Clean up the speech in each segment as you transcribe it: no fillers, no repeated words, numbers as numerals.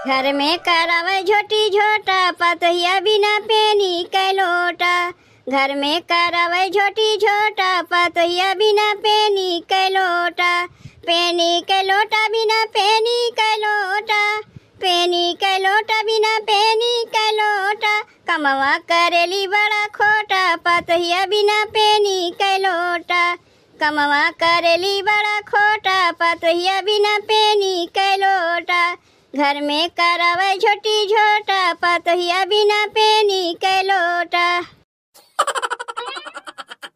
घर में करावे झोटी झोटा पतहिया बिना पेनी के लोटा। घर में करावे झोटी झोटा पतहिया बिना पेनी के लोटा। पेनी के लोटा बिना पेनी के लोटा। पेनी के लोटा बिना पेनी के लोटा। कमवा करेली बड़ा खोटा पतहिया बिना पेनी के लोटा। कमवा करेली बड़ा खोटा पतहिया बिना पेनी के लोटा। घर में करावे झोटी झोटा पतहिया बिना पेनी के लोटा।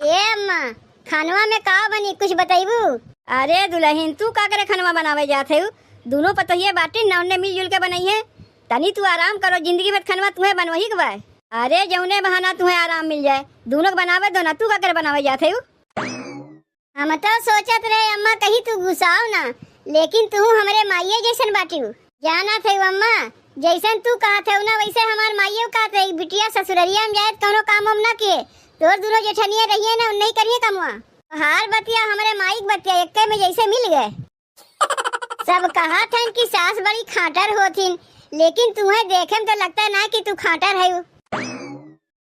ए अम्मा, खानवा में का बनी कुछ बताइबू? अरे दुल्हन तू का करे खानवा बनावे जाते हो? दोनों पतहिया बाटी नौने मिलजुल के बनाई है। तनी तू आराम करो, जिंदगी भर खानवा तुम्हें बनवही के बा। अरे जौने बहाना तुम्हें आराम मिल जाए दोनों बनावे दो ना, तू का करे बनावे जाते हो? हम तो सोचत रहे अम्मा कहीं तू गुस्साओ ना, लेकिन तू हमरे माइये जैसन बाटी जाना थे अम्मा। जैसन तू कहा थे ना वैसे हमार माइये कहा थे बिटिया ससुररिया में जाए कोनो काम हम ना किए। तोर दोनों जेठनिया रहिए ना नहीं करिए कमुआ। हार बतिया हमारे माइक बतिया एक में जैसे मिल गए। सब कहा था कि सास बड़ी खाटर होथिन, लेकिन तुम्हें देखे में तो लगता है ना कि तू खाटर है।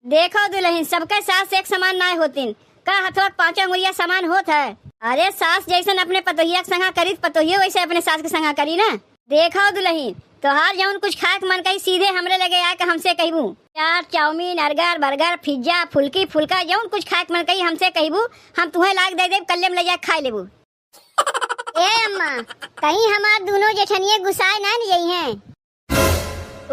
देखो दुल्हन, सबके सास एक समान ना होतिन का हथवा पांचों अंगुलिया समान होत है। अरे सास जैसन अपने पतोहिया के संगा करी पतोहियो वैसे अपने सास के संगा करी ना। देखो दुल्हन, तोहार जौन कुछ खाए के मन कही सीधे हमरे लगे आके हमसे कहबू। चाट चाउमीन अर्गर बर्गर पिज्जा फुल्की फुल्का जौन कुछ खाए के मन कही हमसे कहबू, हम तुम्हें लाग दे देब, कल्ले में ले जाके खाए लेबू। ए अम्मा, कहीं हमार दोनों जेठनिए गुस्साए ना नहीं हैं।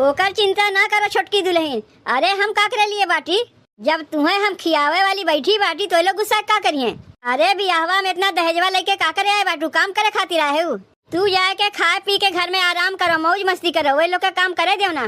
ओकर चिंता ना करो छोटकी दुल्हन। अरे हम का करे लिए बाटी, जब तुम्हें हम खियावे वाली बैठी बाटी तो लोग गुस्सा का करिए। अरे बियाहवा में इतना दहेजवा लेके का करे आए बाटू, काम करे खातिर आए हो। तू जाए के खाए पी के घर में आराम करो, मौज मस्ती करो, वे लोग का काम करे दो ना।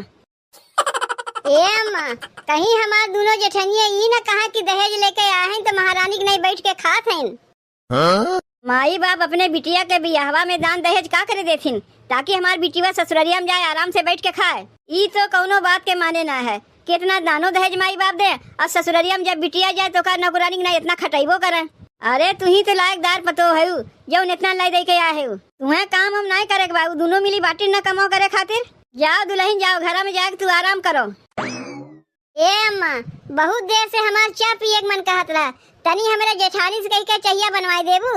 ए अम्मा, कहीं हमार दोनों जेठनिए ई ना कहा कि दहेज लेके आए हैं तो महारानी के नहीं बैठ के खात हैं। माई बाप अपने बिटिया के बियाहवा में दान दहेज का करे देथिन ताकि हमार बिटिया ससुररिया में जाए आराम से बैठ के खाए। ई तो कौनो बात के माने ना है। कितना दानो दहेज माई बाप दे और ससुररिया में जब बिटिया जाए तो का नौकरानी नहीं इतना खटाइबो करे। अरे तू ही तो लायकदार पतो है जो इतना लाई दे के आए है। तुम्हें काम हम नहीं करे बाबू, दोनों मिली बाटी न कमाओ करे खातिर। जाओ दुल्हन जाओ, घर में जाके तू आराम करो। ए अम्मा, बहुत देर से हमार चाय पिए मन कहत रहा, तनी हमारे जेठानी से कह के चाहिए बनवाई देबू।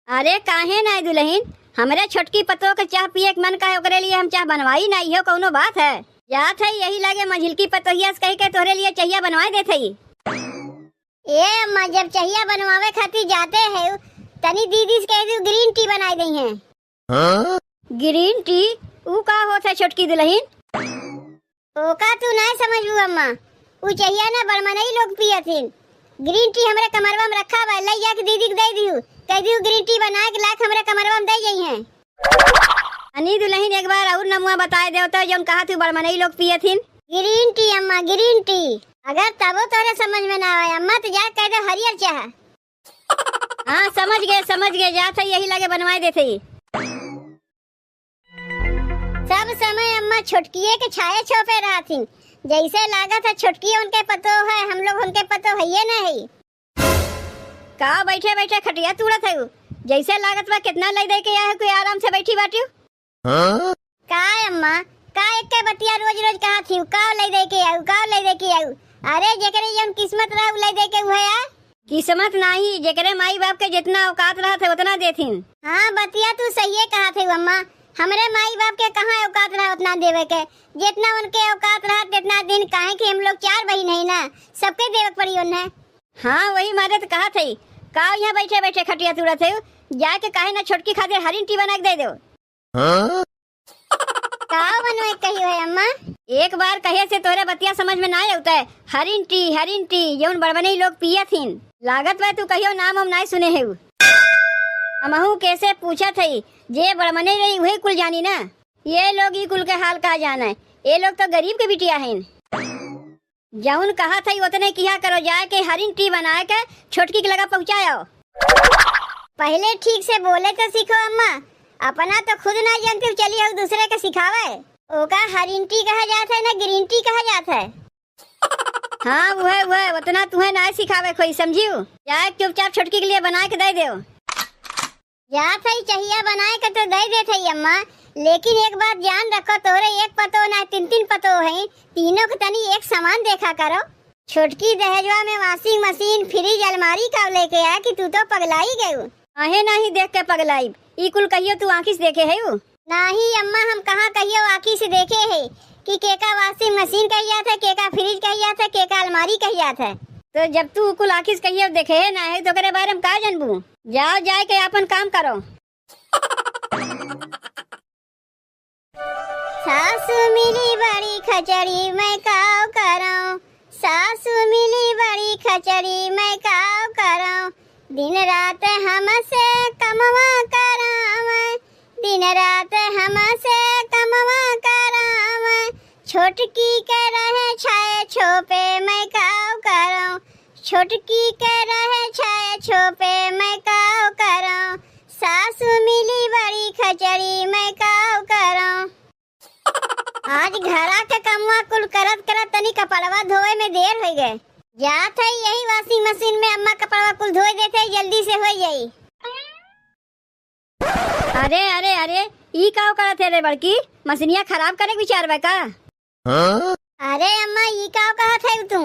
अरे काहे नहीं दुल्हन, हमारे छोटकी पतो के चाय पिए मन कहे ओकरे लिए हम चाय बनवाई नहीं हो, कौनो बात है। जात है यही लगे मझिलकी पतोहिया से कह के तोहरे लिए चाहिए बनवाई देते ही। ए अम्मा, जब चाहिए बनवावे खातिर जाते हैं तनी दीदी से कह दू ग्रीन टी बनाई दी है। ग्रीन टी ऊ का होता है छोटकी दुल्हन? ओका तू नहीं समझू अम्मा, ऊ चाहिए ना बड़मनई लोग पियथिन। ग्रीन टी हमरे कमरवा में रखा बा, ले जाके दीदी के दे दियो, कह दियो ग्रीन टी बना के लाके हमरे कमरवा में दे जाई है। अनी दुल्हन एक बार और नमुआ बताए दे तो जौन कहा तू बड़मनई लोग पियथिन। ग्रीन टी अम्मा, ग्रीन टी। अगर तबो तोरे समझ में ना आए अम्मा तो जा कह दे हरियर चाह। हाँ समझ गए जात है यही लगे बनवाई देते ही। सब समय अम्मा छोटकिए के छाए छोपे रहा थी, जैसे लागत है छोटकी उनके पतो है, हम लोग उनके पतो है ये नहीं। का बैठे बैठे खटिया तुड़त है, जैसे लागत बा कितना ले दे के आया है, कोई आराम से बैठी बाटी। का अम्मा, का एक के बतिया रोज रोज कहा थी का ले दे के आऊ, का ले दे के आऊ। अरे जेकरे जन किस्मत रहा ले दे के हुआ है। किस्मत नहीं, जेकरे माई बाप के जितना औकात रहा थे उतना देथिन। हाँ बतिया तू सही कहा थे अम्मा, हमारे माई बाप के कहाँ औकात रहा उतना देवे के, जितना उनके औकात रहा जितना दिन काहे कि हम लोग 4 बहन है ना, सबके देवे पड़ी उन्हें। हाँ वही मारे तो कहा थे का यहाँ बैठे बैठे खटिया तुड़त है, जाके काहे ना छोटकी खातिर हरिन टी बना के दे दो। का बनवाई कही है अम्मा? एक बार कहे से तोरे बतिया समझ में ना आता है। हरिन टी जौन बड़बनई लोग पिया थीन, लागत बा तू कहियो नाम हम नहीं सुने है। हमहू कैसे पूछा थी जे बड़मने रही वही कुल जानी ना। ये लोग ही कुल के हाल कहा जाना है, ये लोग तो गरीब के बिटिया हैं। जौन कहा था उतने किया करो, जाए के हरिन टी बना के छोटकी के लगा पहुँचाओ। पहले ठीक से बोले तो सीखो अम्मा, अपना तो खुद ना जानते चलिए और दूसरे के सिखावे। ओका हरिन टी कहा जाता है ना ग्रीन टी कहा जाता है। हाँ वह उतना तुम्हें ना सिखावे कोई, समझियो। जाए चुपचाप छोटकी के लिए बना के दे दो। जा सही चाहिए बनाए के तो दे देते अम्मा, लेकिन एक बात जान रखो, तोरे एक पतो ना तीन तीन पतो है, तीनों को तनी एक समान देखा करो। छोटकी दहेजवा में वॉशिंग मशीन, फ्रिज, अलमारी का लेके आया कि तू तो पगलाई गयू। आहे नहीं देख के पगलाई, ई कुल कहियो तू आँखी से देखे है? नहीं अम्मा, हम कहाँ कहियो आँखी से देखे है कि केका वॉशिंग मशीन कहिया था, केका फ्रिज कहिया था, केका अलमारी कहिया था। तो जब तू कुल आँखी से कहियो देखे है ना है तो करे बारे में का जानबू? जाओ जाए के अपन काम करो। सासू मिली बड़ी खचड़ी मैं काव करूं, सासू मिली बड़ी खचड़ी मैं काव करूं, दिन रात हमसे कमवा करावै, दिन रात हमसे कमवा करावै, छोटकी के रहे छाए छोपे मैं काव करूं, छोटकी के रहे छाए छोपे मैं काव करूं, सासू मिली बड़ी खचड़ी मैं काव करूं। आज घरा के कमवा कुल करत करत तनी कपड़वा धोए में देर हो गए। जात है यही वॉशिंग मशीन में अम्मा कपड़वा कुल धोए देते, जल्दी से हो जाई। अरे अरे अरे, ई का करत है रे बड़की? मशीनिया खराब करे विचार बा का? अरे अम्मा ई का कहत है तू?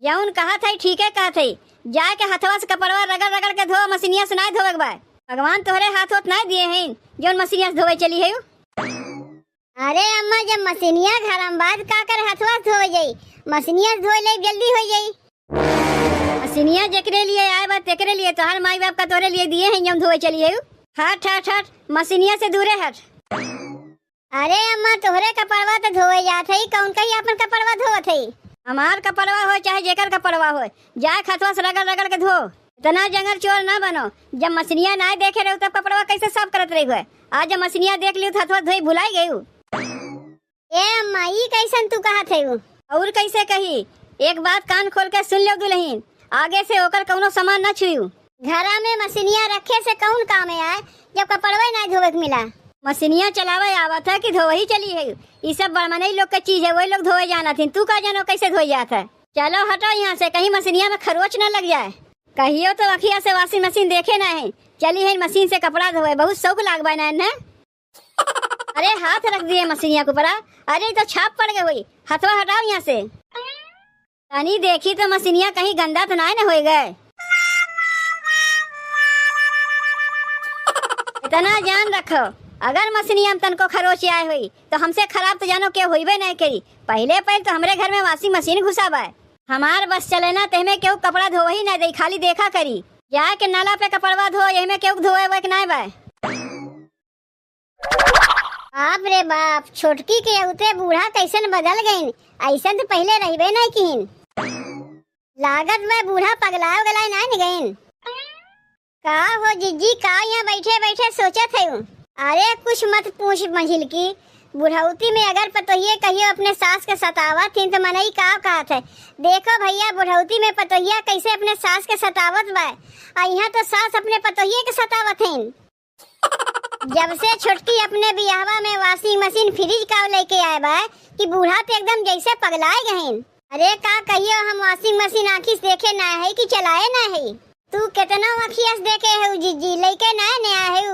जौन कहत है ठीक है कहत है, जाए के हथवा से कपड़वा रगड़ रगड़ के धो, मशीनिया से ना धोवे बा। भगवान तोहरे हाथ होत ना दिए हैं जौन मशीनिया से धोवे चली है। अरे अम्मा, जब मशीनिया घर में बाद का कर हथवा धो जाई, मशीनिया धो ले जल्दी हो जाई। मशीनिया जेकरे लिए आए बा तेकरे लिए, तोहर माई बाप का तोरे लिए दिए हैं जौन धोवे चली है। हट हट हट, मशीनिया से दूरे हट। अरे अम्मा, तोहरे कपड़वा तो धोए जात है, कौन कही अपन कपड़वा धोत है? हमार कपड़वा हो चाहे जेकर कपड़वा हो, जाए हथवा से रगड़ रगड़ के धो। इतना जंगल चोर ना बनो। जब मशीनिया ना देखे रहो तब कपड़वा कैसे साफ करत रही हो? आज जब मशीनिया देख लियो हथवा धोई भुलाई गई। ए अम्मा, ई कैसन तू कहत है? और कैसे कही? एक बात कान खोल के सुन लो दुल्हन, आगे से होकर कौनो सामान न छुयू। घरा में मशीनिया रखे से कौन काम आए जब कपड़वा ना धोवे के मिला? मशीनिया चलावे आवत है कि धोवे ही चली है? ये सब बड़मनई लोग के चीज है, वही लोग धोए जाना थी। तू का जानो कैसे धोई जात है? चलो हटो यहाँ से, कहीं मशीनिया में खरोच न लग जाए। कहियो तो अखिया से वॉशिंग मशीन देखे ना है, चली है मशीन से कपड़ा धोए, बहुत शौक लागबा ना। अरे हाथ रख दिए मशीनिया के ऊपर। अरे तो छाप पड़ गई हुई, हथवा हटाओ यहाँ से। तनी देखी तो मशीनिया कहीं गंदा तो ना हो गए। इतना जान रखो, अगर मशीनिया में तनको खरोच आए हुई तो हमसे खराब तो जानो क्या हुई नहीं करी। पहले तो हमरे घर में वॉशिंग मशीन घुसावा है, हमार बस चले ना तहमे केहू कपड़ा धोवा ही ना दे, खाली देखा करी। जाके नाला पे कपड़वा धो, यही केहू धोए वह ना बा। बाप रे बाप, छोटकी के उते बूढ़ा कैसन बदल गईन, ऐसन तो पहले रहबे नहीं किन। लागत में बूढ़ा पगलाव गलाय नहीं गईन। का हो जिज्जी, का यहाँ बैठे बैठे सोचत है? अरे कुछ मत पूछ मंझिल की, बुढ़ौती में अगर पतोहिए कहियो अपने सास के सतावत थी तो मनई का कहत है। देखो भैया, बुढ़ौती में पतोहिया कैसे अपने सास के सतावत बा, यहाँ तो सास अपने पतोहिए के सतावत है। जब से छोटकी अपने बियाहवा में वॉशिंग मशीन फ्रिज का लेके आए बा कि बूढ़ा तो एकदम जैसे पगलाए गए। अरे का कहियो, हम वॉशिंग मशीन आँखी से देखे ना है कि चलाए ना है। तू कितना आँखिया से देखे है जिज्जी, लेके नया है।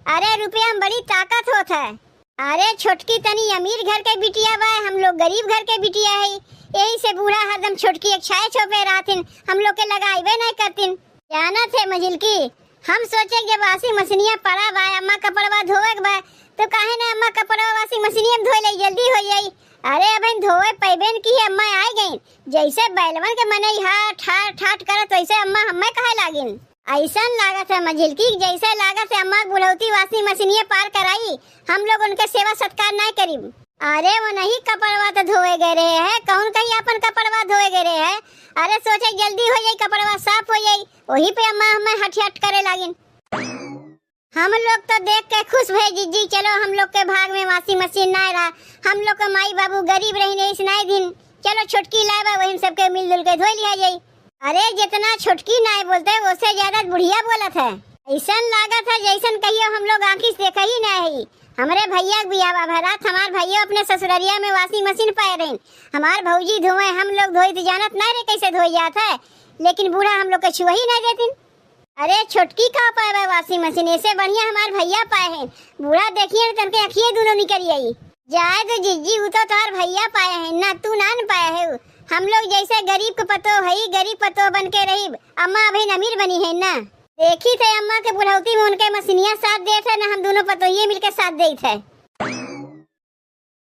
अरे रुपया में बड़ी ताकत होता है। अरे छोटकी तनी अमीर घर के बिटिया बा, हम लोग गरीब घर के बिटिया है, यही से बूढ़ा हरदम छोटकी एक छाए छोपे रहतिन, हम लोग के लगाइबे नहीं करतिन। जाना थे मंजिल की, हम सोचे जब वॉशिंग मशीनिया पड़ा बा, अम्मा कपड़वा धोवे के बा, तो काहे ना अम्मा कपड़वा वॉशिंग मशीनिया में धोए ले, जल्दी हो जाई। अरे अब धोए पैबेन की अम्मा आई गई, जैसे बैलवन के मनई हाट हाट हाट करत वैसे अम्मा हमें कहे लागिन। ऐसा लागत है मंजिल की, जैसे लागत है अम्मा बुढ़ौती वॉशिंग मशीनिया पार कराई, हम लोग उनके सेवा सत्कार नहीं करी। अरे वो नहीं कपड़वा तो धोए गए रहे हैं, कौन कहीं अपन कपड़वा धोए गए रहे हैं। अरे सोचे जल्दी हो जाई, कपड़वा साफ हो जाई, वही पे अम्मा हमें हट हट करे लागिन। हम लोग तो देख के खुश भई जीजी, चलो हम लोग के भाग में वॉशिंग मशीन ना रहा, हम लोग के माई बाबू गरीब रही इस नहीं दिन, चलो छोटकी लाए वही सबके मिलजुल के धो लिया जाई। अरे जितना छोटकी नाय बोलते है उससे ज्यादा बुढ़िया बोलत है। ऐसा लागत है जैसन कहियो हम लोग आँखी से देखा ही नहीं। हमारे भैया बियाह भरात, हमारे भैया अपने ससुररिया में वॉशिंग मशीन पाए रहे, हमारे भौजी धोए, हम लोग धोई तो जानत नहीं रे कैसे धोई जाता है, लेकिन बूढ़ा हम लोग के छुआ ही नहीं देती। अरे छोटकी का पाए है वॉशिंग मशीन, ऐसे बढ़िया हमार भैया पाए हैं। बूढ़ा देखिए तनके अखिए दोनों निकल आई। जाए तो जीजी वो तो तोहार भैया पाए हैं ना, तू ना न पाए है। हम लोग जैसे गरीब के पतो है, गरीब पतो बन के रही। अम्मा अभी अमीर बनी है ना। देखी थे अम्मा के बुढ़ौती में उनके मसीनिया साथ दे थे ना, हम दोनों पतोहिए मिलके साथ दे थे।